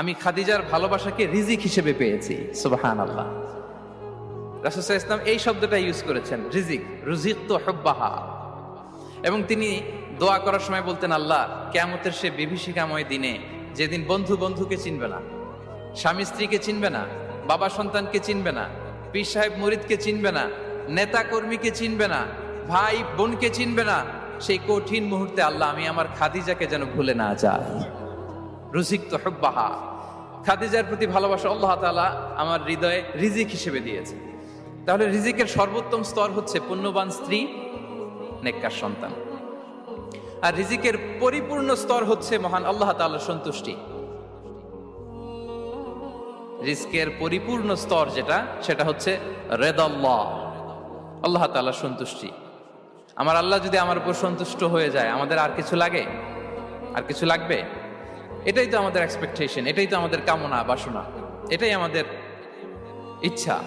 আমি খাদিজার ভালোবাসাকে রিজিক হিসেবে পেয়েছি। সুবহানাল্লাহ। রাসূল সাল্লাল্লাহু আলাইহি ওয়াসাল্লাম এই শব্দটা ইউজ করেছেন, রিজিক, রুজিকতু হুব্বাহা। এবং তিনি দোয়া করার সময় বলতেন, আল্লাহ, কিয়ামতের সে বিভীষিকাময় দিনে যেদিন বন্ধু বন্ধুকে চিনবে না, স্বামী স্ত্রীকে চিনবে না, বাবা সন্তানকে চিনবে না, পীর সাহেব মুরিদকে চিনবে না, নেতা কর্মীকে চিনবে না, ভাই বোনকে চিনবে না, সেই কঠিন মুহূর্তে আল্লাহ আমি আমার খাদিজাকে যেন ভুলে না যাই। রুজিকতু হুব্বাহা। খাদিজার প্রতি ভালোবাসা আল্লাহ তাআলা আমার হৃদয়ে রিজিক হিসেবে দিয়েছে। তাহলে রিজিকের সর্বোত্তম স্তর হচ্ছে পুণ্যবান স্ত্রী, নেককার সন্তান। আর রিজিকের পরিপূর্ণ স্তর হচ্ছে মহান আল্লাহ তাআলার সন্তুষ্টি। রিজকের পরিপূর্ণ স্তর যেটা, সেটা হচ্ছে রিদাল্লাহ, আল্লাহ তাআলার সন্তুষ্টি। আমার আল্লাহ যদি আমার উপর সন্তুষ্ট হয়ে যায়, আমাদের আর কিছু লাগে? আর কিছু লাগবে? এটাই তো আমাদের এক্সপেকটেশন, এটাই তো আমাদের কামনা বাসনা, এটাই আমাদের ইচ্ছা।